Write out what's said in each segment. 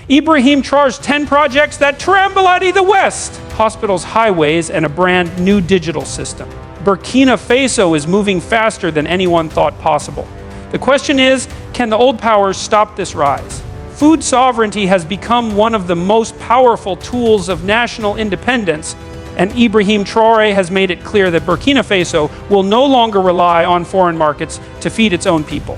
Ibrahim Traoré's 10 projects that tremble at the West, hospitals, highways, and a brand new digital system. Burkina Faso is moving faster than anyone thought possible. The question is, can the old powers stop this rise? Food sovereignty has become one of the most powerful tools of national independence, and Ibrahim Traoré has made it clear that Burkina Faso will no longer rely on foreign markets to feed its own people.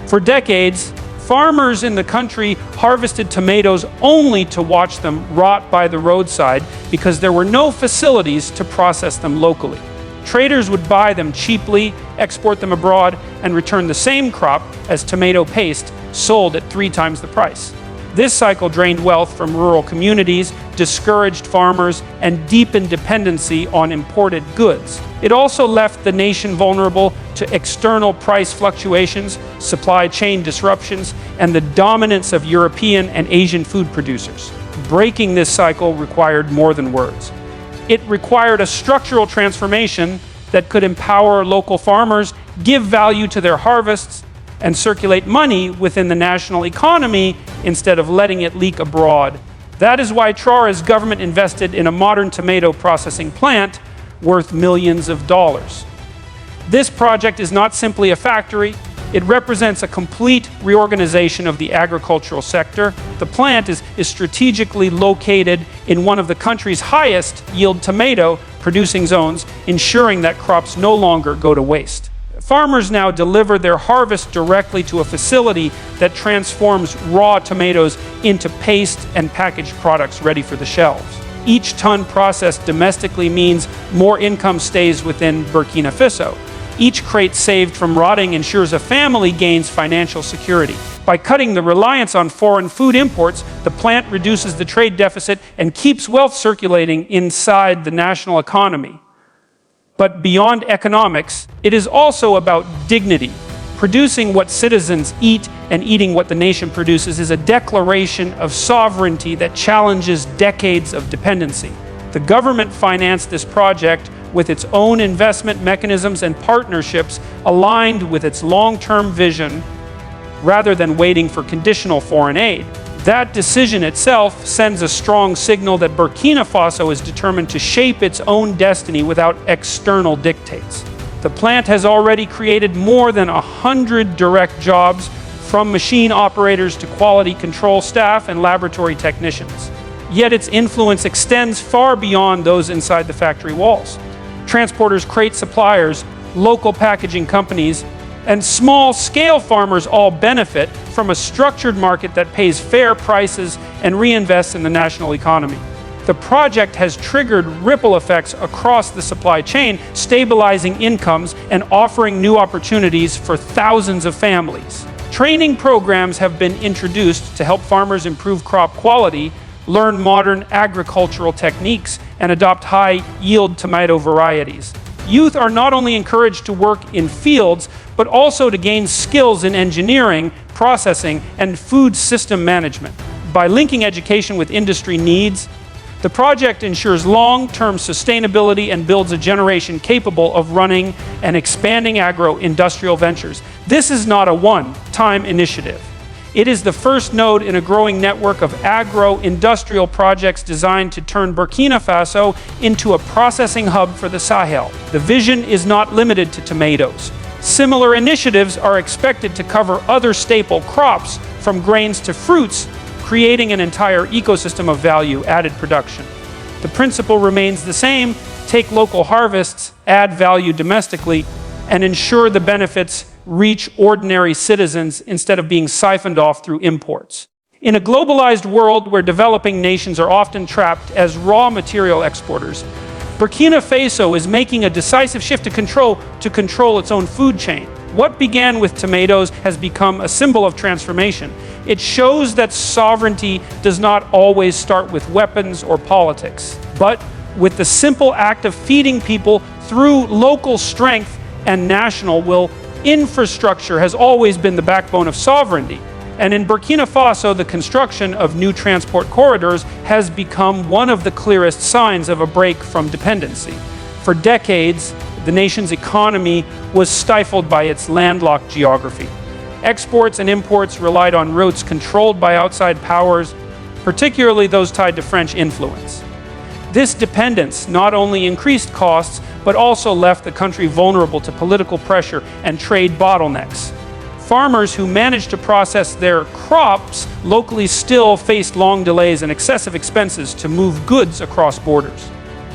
For decades, farmers in the country harvested tomatoes only to watch them rot by the roadside because there were no facilities to process them locally. Traders would buy them cheaply, export them abroad, and return the same crop as tomato paste sold at 3 times the price. This cycle drained wealth from rural communities, discouraged farmers, and deepened dependency on imported goods. It also left the nation vulnerable to external price fluctuations, supply chain disruptions, and the dominance of European and Asian food producers. Breaking this cycle required more than words. It required a structural transformation that could empower local farmers, give value to their harvests, and circulate money within the national economy instead of letting it leak abroad. That is why Traoré's government invested in a modern tomato processing plant worth millions of dollars. This project is not simply a factory, it represents a complete reorganization of the agricultural sector. The plant is strategically located in one of the country's highest yield tomato producing zones, ensuring that crops no longer go to waste. Farmers now deliver their harvest directly to a facility that transforms raw tomatoes into paste and packaged products ready for the shelves. Each ton processed domestically means more income stays within Burkina Faso. Each crate saved from rotting ensures a family gains financial security. By cutting the reliance on foreign food imports, the plant reduces the trade deficit and keeps wealth circulating inside the national economy. But beyond economics, it is also about dignity. Producing what citizens eat and eating what the nation produces is a declaration of sovereignty that challenges decades of dependency. The government financed this project with its own investment mechanisms and partnerships aligned with its long-term vision rather than waiting for conditional foreign aid. That decision itself sends a strong signal that Burkina Faso is determined to shape its own destiny without external dictates. The plant has already created more than 100 direct jobs, from machine operators to quality control staff and laboratory technicians. Yet its influence extends far beyond those inside the factory walls. Transporters, crate suppliers, local packaging companies, and small-scale farmers all benefit from a structured market that pays fair prices and reinvests in the national economy. The project has triggered ripple effects across the supply chain, stabilizing incomes and offering new opportunities for thousands of families. Training programs have been introduced to help farmers improve crop quality, learn modern agricultural techniques, and adopt high-yield tomato varieties. Youth are not only encouraged to work in fields, but also to gain skills in engineering, processing, and food system management. By linking education with industry needs, the project ensures long-term sustainability and builds a generation capable of running and expanding agro-industrial ventures. This is not a one-time initiative. It is the first node in a growing network of agro-industrial projects designed to turn Burkina Faso into a processing hub for the Sahel. The vision is not limited to tomatoes. Similar initiatives are expected to cover other staple crops, from grains to fruits, creating an entire ecosystem of value-added production. The principle remains the same: take local harvests, add value domestically, and ensure the benefits reach ordinary citizens instead of being siphoned off through imports. In a globalized world where developing nations are often trapped as raw material exporters, Burkina Faso is making a decisive shift to control its own food chain. What began with tomatoes has become a symbol of transformation. It shows that sovereignty does not always start with weapons or politics, but with the simple act of feeding people through local strength and national will. Infrastructure has always been the backbone of sovereignty, and in Burkina Faso, the construction of new transport corridors has become one of the clearest signs of a break from dependency. For decades, the nation's economy was stifled by its landlocked geography. Exports and imports relied on routes controlled by outside powers, particularly those tied to French influence. This dependence not only increased costs, but also left the country vulnerable to political pressure and trade bottlenecks. Farmers who managed to process their crops locally still faced long delays and excessive expenses to move goods across borders.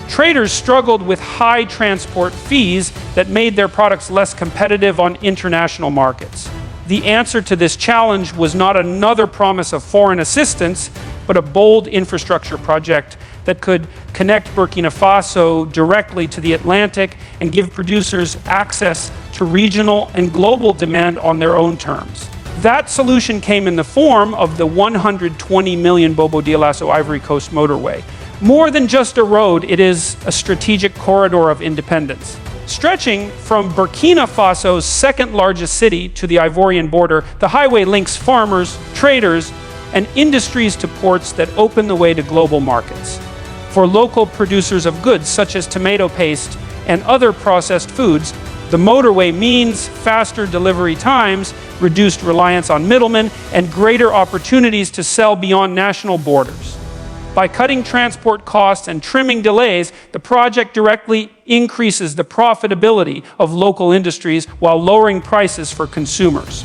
Traders struggled with high transport fees that made their products less competitive on international markets. The answer to this challenge was not another promise of foreign assistance, but a bold infrastructure project that could connect Burkina Faso directly to the Atlantic and give producers access to regional and global demand on their own terms. That solution came in the form of the 120 million Bobo-Dioulasso Ivory Coast motorway. More than just a road, it is a strategic corridor of independence. Stretching from Burkina Faso's second largest city to the Ivorian border, the highway links farmers, traders, and industries to ports that open the way to global markets. For local producers of goods such as tomato paste and other processed foods, the motorway means faster delivery times, reduced reliance on middlemen, and greater opportunities to sell beyond national borders. By cutting transport costs and trimming delays, the project directly increases the profitability of local industries while lowering prices for consumers.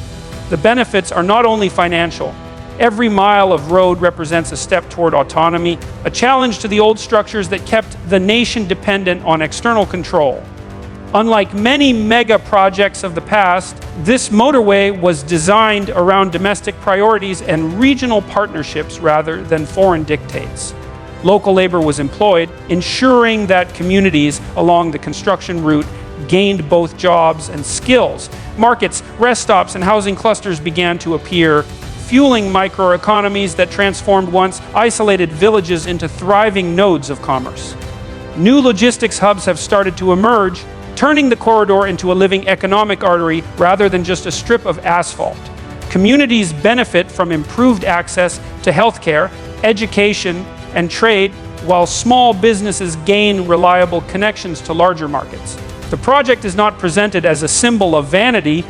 The benefits are not only financial. Every mile of road represents a step toward autonomy, a challenge to the old structures that kept the nation dependent on external control. Unlike many mega projects of the past, this motorway was designed around domestic priorities and regional partnerships rather than foreign dictates. Local labor was employed, ensuring that communities along the construction route gained both jobs and skills. Markets, rest stops, and housing clusters began to appear, fueling microeconomies that transformed once isolated villages into thriving nodes of commerce. New logistics hubs have started to emerge, turning the corridor into a living economic artery rather than just a strip of asphalt. Communities benefit from improved access to healthcare, education, and trade, while small businesses gain reliable connections to larger markets. The project is not presented as a symbol of vanity,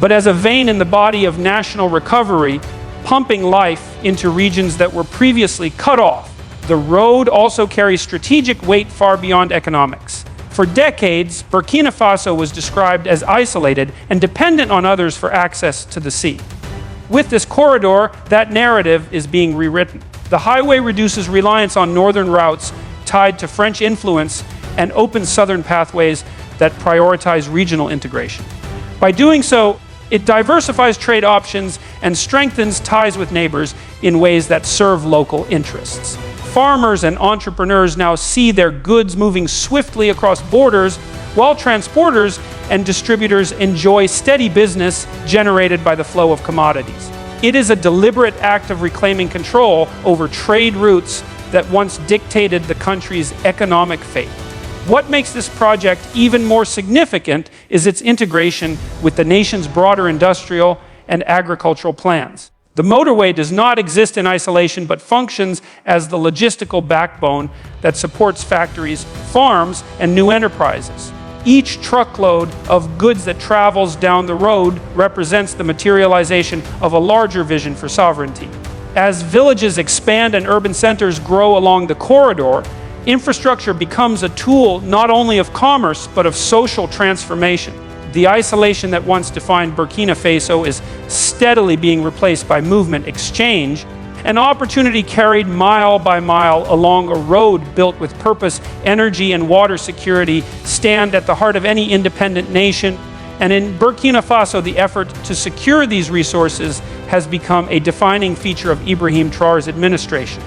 but as a vein in the body of national recovery, pumping life into regions that were previously cut off. The road also carries strategic weight far beyond economics. For decades, Burkina Faso was described as isolated and dependent on others for access to the sea. With this corridor, that narrative is being rewritten. The highway reduces reliance on northern routes tied to French influence and opens southern pathways that prioritize regional integration. By doing so, it diversifies trade options and strengthens ties with neighbors in ways that serve local interests. Farmers and entrepreneurs now see their goods moving swiftly across borders, while transporters and distributors enjoy steady business generated by the flow of commodities. It is a deliberate act of reclaiming control over trade routes that once dictated the country's economic fate. What makes this project even more significant is its integration with the nation's broader industrial and agricultural plans. The motorway does not exist in isolation, but functions as the logistical backbone that supports factories, farms, and new enterprises. Each truckload of goods that travels down the road represents the materialization of a larger vision for sovereignty. As villages expand and urban centers grow along the corridor, infrastructure becomes a tool not only of commerce, but of social transformation. The isolation that once defined Burkina Faso is steadily being replaced by movement, exchange, an opportunity carried mile by mile along a road built with purpose. Energy and water security stand at the heart of any independent nation, and in Burkina Faso, the effort to secure these resources has become a defining feature of Ibrahim Traoré's administration.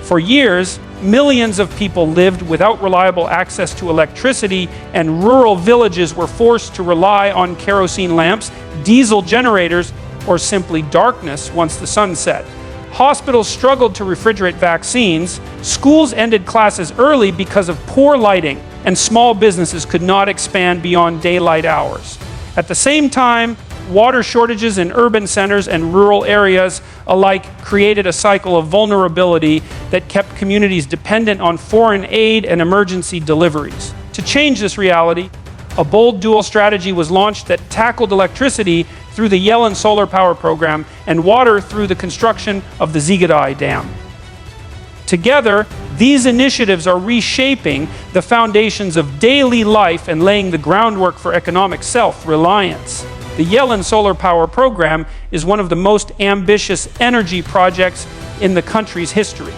For years, millions of people lived without reliable access to electricity, and rural villages were forced to rely on kerosene lamps, diesel generators, or simply darkness once the sun set. Hospitals struggled to refrigerate vaccines, schools ended classes early because of poor lighting, and small businesses could not expand beyond daylight hours. At the same time, water shortages in urban centers and rural areas alike created a cycle of vulnerability that kept communities dependent on foreign aid and emergency deliveries. To change this reality, a bold dual strategy was launched that tackled electricity through the Yellen solar power program and water through the construction of the Zigadai Dam. Together, these initiatives are reshaping the foundations of daily life and laying the groundwork for economic self-reliance. The Yellen solar power program is one of the most ambitious energy projects in the country's history.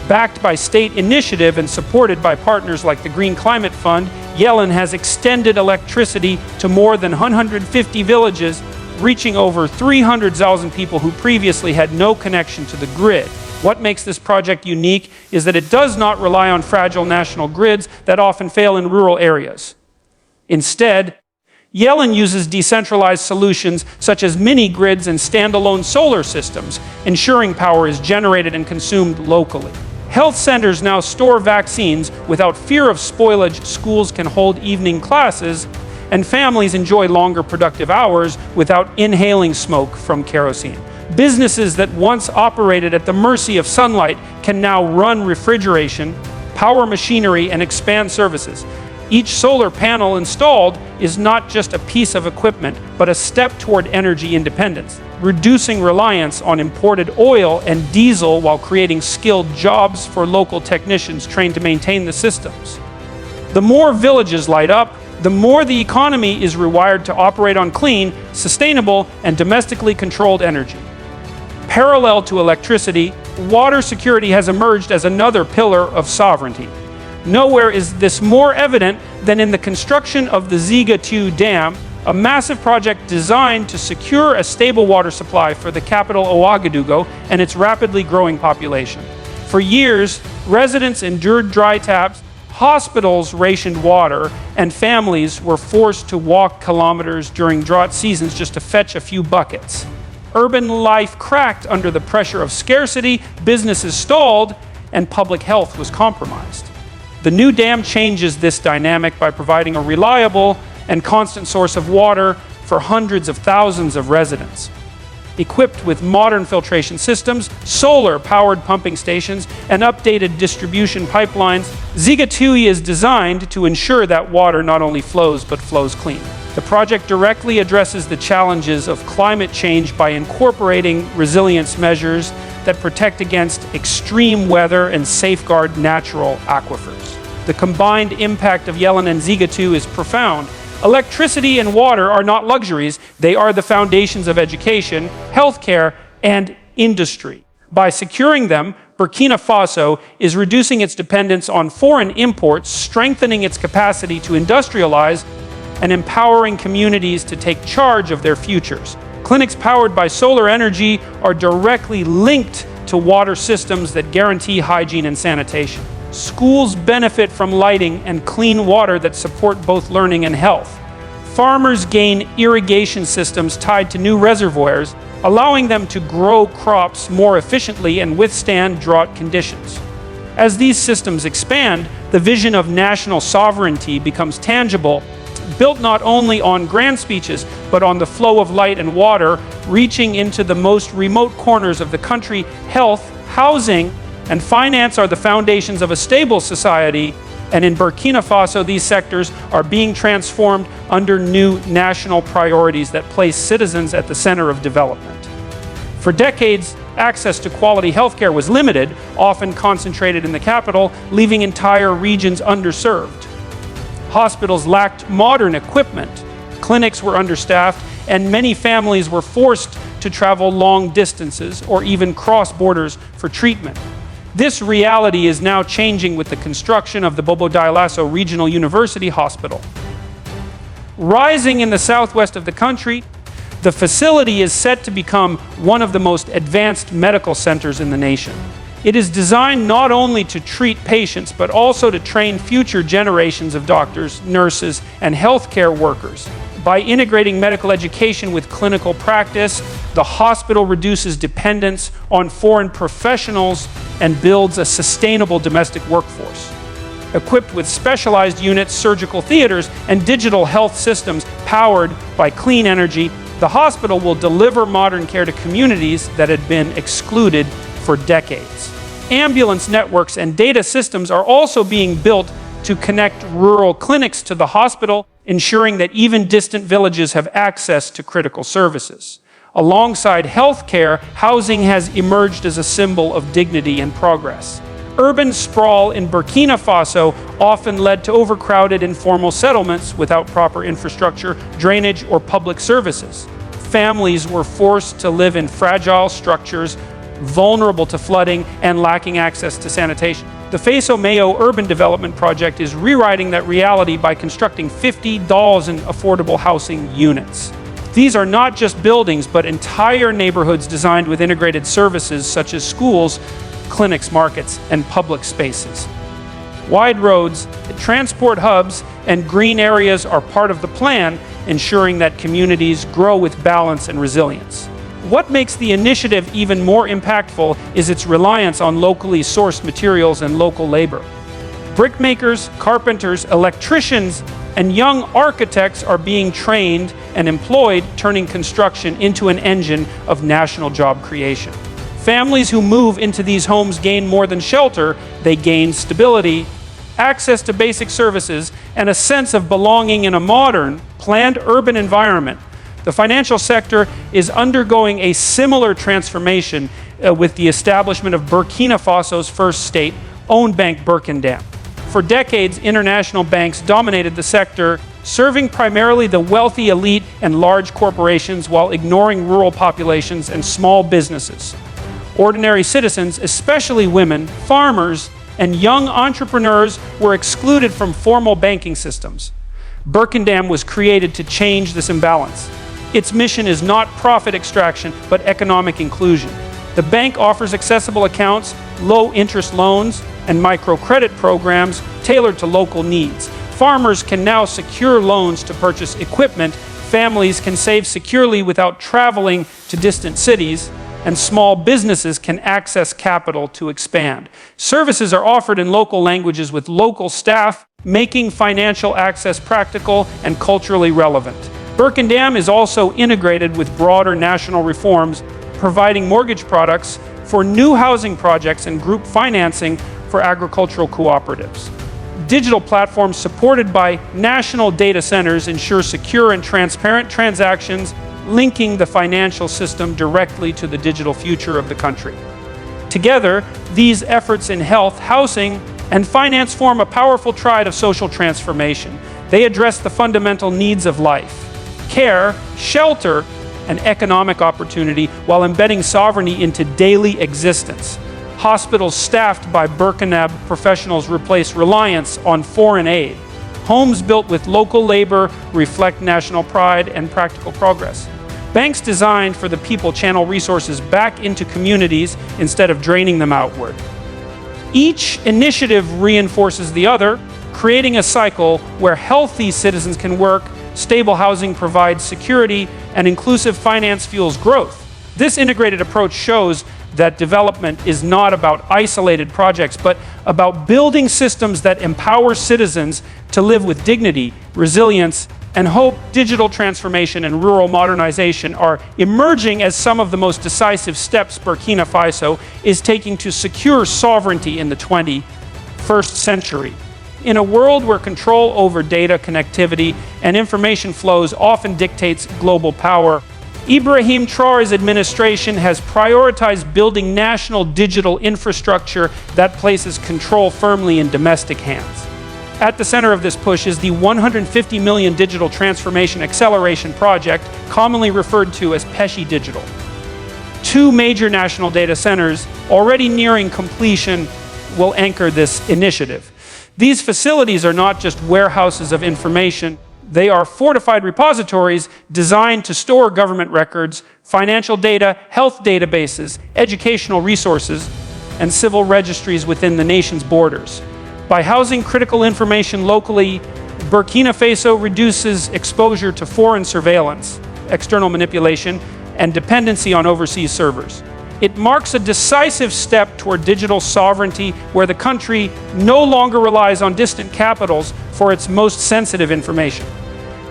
Backed by state initiative and supported by partners like the Green Climate Fund, Yellen has extended electricity to more than 150 villages, reaching over 300,000 people who previously had no connection to the grid. What makes this project unique is that it does not rely on fragile national grids that often fail in rural areas. Instead, Yellen uses decentralized solutions such as mini-grids and standalone solar systems, ensuring power is generated and consumed locally. Health centers now store vaccines without fear of spoilage, schools can hold evening classes, and families enjoy longer productive hours without inhaling smoke from kerosene. Businesses that once operated at the mercy of sunlight can now run refrigeration, power machinery, and expand services. Each solar panel installed is not just a piece of equipment, but a step toward energy independence, reducing reliance on imported oil and diesel while creating skilled jobs for local technicians trained to maintain the systems. The more villages light up, the more the economy is rewired to operate on clean, sustainable, and domestically controlled energy. Parallel to electricity, water security has emerged as another pillar of sovereignty. Nowhere is this more evident than in the construction of the Ziga 2 Dam, a massive project designed to secure a stable water supply for the capital Ouagadougou and its rapidly growing population. For years, residents endured dry taps, hospitals rationed water, and families were forced to walk kilometers during drought seasons just to fetch a few buckets. Urban life cracked under the pressure of scarcity, businesses stalled, and public health was compromised. The new dam changes this dynamic by providing a reliable and constant source of water for hundreds of thousands of residents. Equipped with modern filtration systems, solar-powered pumping stations, and updated distribution pipelines, Ziga 2 is designed to ensure that water not only flows, but flows clean. The project directly addresses the challenges of climate change by incorporating resilience measures that protect against extreme weather and safeguard natural aquifers. The combined impact of Yellen and Ziga 2 is profound. Electricity and water are not luxuries, they are the foundations of education, healthcare, and industry. By securing them, Burkina Faso is reducing its dependence on foreign imports, strengthening its capacity to industrialize, and empowering communities to take charge of their futures. Clinics powered by solar energy are directly linked to water systems that guarantee hygiene and sanitation. Schools benefit from lighting and clean water that support both learning and health. Farmers gain irrigation systems tied to new reservoirs, allowing them to grow crops more efficiently and withstand drought conditions. As these systems expand, the vision of national sovereignty becomes tangible, built not only on grand speeches, but on the flow of light and water, reaching into the most remote corners of the country. Health, housing, and finance are the foundations of a stable society, and in Burkina Faso, these sectors are being transformed under new national priorities that place citizens at the center of development. For decades, access to quality healthcare was limited, often concentrated in the capital, leaving entire regions underserved. Hospitals lacked modern equipment, clinics were understaffed, and many families were forced to travel long distances or even cross borders for treatment. This reality is now changing with the construction of the Bobo Dioulasso Regional University Hospital. Rising in the southwest of the country, the facility is set to become one of the most advanced medical centers in the nation. It is designed not only to treat patients, but also to train future generations of doctors, nurses, and healthcare workers. By integrating medical education with clinical practice, the hospital reduces dependence on foreign professionals and builds a sustainable domestic workforce. Equipped with specialized units, surgical theaters, and digital health systems powered by clean energy, the hospital will deliver modern care to communities that had been excluded for decades. Ambulance networks and data systems are also being built to connect rural clinics to the hospital, ensuring that even distant villages have access to critical services. Alongside healthcare, housing has emerged as a symbol of dignity and progress. Urban sprawl in Burkina Faso often led to overcrowded informal settlements without proper infrastructure, drainage, or public services. Families were forced to live in fragile structures, vulnerable to flooding and lacking access to sanitation. The Faso Mayo urban development project is rewriting that reality by constructing 50,000 affordable housing units. These are not just buildings, but entire neighborhoods designed with integrated services such as schools, clinics, markets, and public spaces. Wide roads, transport hubs, and green areas are part of the plan, ensuring that communities grow with balance and resilience. What makes the initiative even more impactful is its reliance on locally sourced materials and local labor. Brickmakers, carpenters, electricians, and young architects are being trained and employed, turning construction into an engine of national job creation. Families who move into these homes gain more than shelter. They gain stability, access to basic services, and a sense of belonging in a modern, planned urban environment. The financial sector is undergoing a similar transformation with the establishment of Burkina Faso's first state-owned bank, BurkinDam. For decades, international banks dominated the sector, serving primarily the wealthy elite and large corporations while ignoring rural populations and small businesses. Ordinary citizens, especially women, farmers, and young entrepreneurs, were excluded from formal banking systems. BurkinDam was created to change this imbalance. Its mission is not profit extraction, but economic inclusion. The bank offers accessible accounts, low-interest loans, and microcredit programs tailored to local needs. Farmers can now secure loans to purchase equipment, families can save securely without traveling to distant cities, and small businesses can access capital to expand. Services are offered in local languages with local staff, making financial access practical and culturally relevant. BurkinDam is also integrated with broader national reforms, providing mortgage products for new housing projects and group financing for agricultural cooperatives. Digital platforms supported by national data centers ensure secure and transparent transactions, linking the financial system directly to the digital future of the country. Together, these efforts in health, housing, and finance form a powerful triad of social transformation. They address the fundamental needs of life: care, shelter, and economic opportunity, while embedding sovereignty into daily existence. Hospitals staffed by BurkinDam professionals replace reliance on foreign aid. Homes built with local labor reflect national pride and practical progress. Banks designed for the people channel resources back into communities instead of draining them outward. Each initiative reinforces the other, creating a cycle where healthy citizens can work, stable housing provides security, and inclusive finance fuels growth. This integrated approach shows that development is not about isolated projects, but about building systems that empower citizens to live with dignity, resilience, and hope. Digital transformation and rural modernization are emerging as some of the most decisive steps Burkina Faso is taking to secure sovereignty in the 21st century. In a world where control over data, connectivity, and information flows often dictates global power, Ibrahim Traoré's administration has prioritized building national digital infrastructure that places control firmly in domestic hands. At the center of this push is the $150 million Digital Transformation Acceleration Project, commonly referred to as PESHI Digital. Two major national data centers, already nearing completion, will anchor this initiative. These facilities are not just warehouses of information. They are fortified repositories designed to store government records, financial data, health databases, educational resources, and civil registries within the nation's borders. By housing critical information locally, Burkina Faso reduces exposure to foreign surveillance, external manipulation, and dependency on overseas servers. It marks a decisive step toward digital sovereignty, where the country no longer relies on distant capitals for its most sensitive information.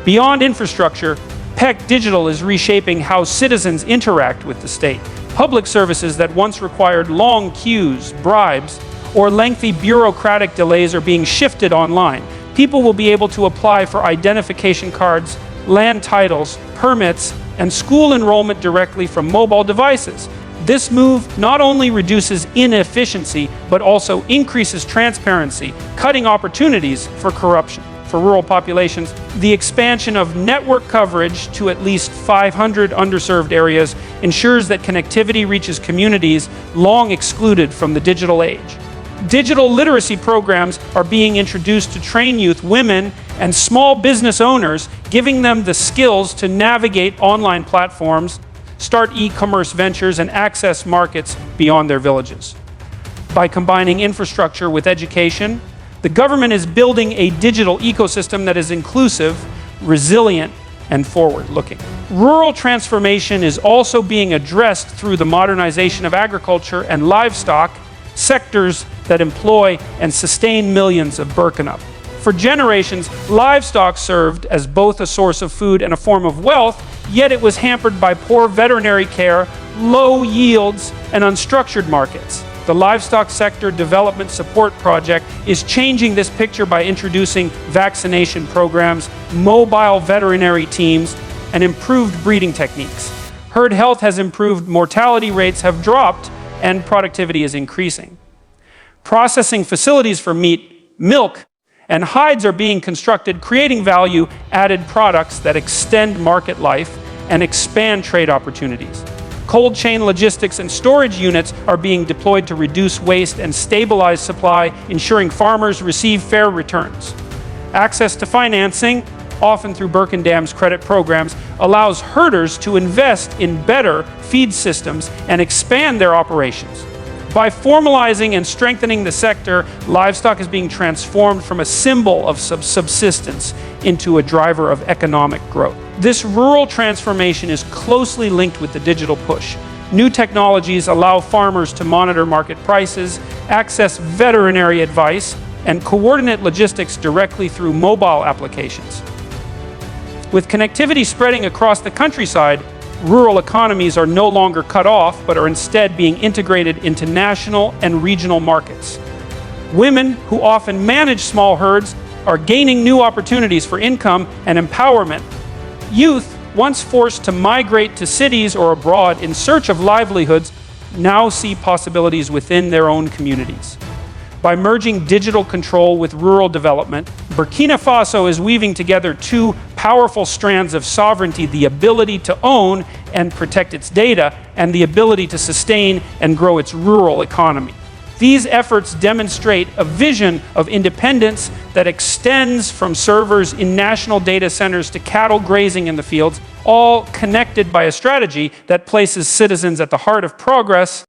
Beyond infrastructure, PEC Digital is reshaping how citizens interact with the state. Public services that once required long queues, bribes, or lengthy bureaucratic delays are being shifted online. People will be able to apply for identification cards, land titles, permits, and school enrollment directly from mobile devices. This move not only reduces inefficiency, but also increases transparency, cutting opportunities for corruption. For rural populations, the expansion of network coverage to at least 500 underserved areas ensures that connectivity reaches communities long excluded from the digital age. Digital literacy programs are being introduced to train youth, women, and small business owners, giving them the skills to navigate online platforms, start e-commerce ventures, and access markets beyond their villages. By combining infrastructure with education, the government is building a digital ecosystem that is inclusive, resilient, and forward-looking. Rural transformation is also being addressed through the modernization of agriculture and livestock, sectors that employ and sustain millions of Burkina. For generations, livestock served as both a source of food and a form of wealth, yet it was hampered by poor veterinary care, low yields, and unstructured markets. The Livestock Sector Development Support Project is changing this picture by introducing vaccination programs, mobile veterinary teams, and improved breeding techniques. Herd health has improved, mortality rates have dropped, and productivity is increasing. Processing facilities for meat, milk, and hides are being constructed, creating value-added products that extend market life and expand trade opportunities. Cold chain logistics and storage units are being deployed to reduce waste and stabilize supply, ensuring farmers receive fair returns. Access to financing, often through BurkinDam's credit programs, allows herders to invest in better feed systems and expand their operations. By formalizing and strengthening the sector, livestock is being transformed from a symbol of subsistence into a driver of economic growth. This rural transformation is closely linked with the digital push. New technologies allow farmers to monitor market prices, access veterinary advice, and coordinate logistics directly through mobile applications. With connectivity spreading across the countryside, rural economies are no longer cut off, but are instead being integrated into national and regional markets. Women, who often manage small herds, are gaining new opportunities for income and empowerment. Youth, once forced to migrate to cities or abroad in search of livelihoods, now see possibilities within their own communities. By merging digital control with rural development, Burkina Faso is weaving together two powerful strands of sovereignty: the ability to own and protect its data, and the ability to sustain and grow its rural economy. These efforts demonstrate a vision of independence that extends from servers in national data centers to cattle grazing in the fields, all connected by a strategy that places citizens at the heart of progress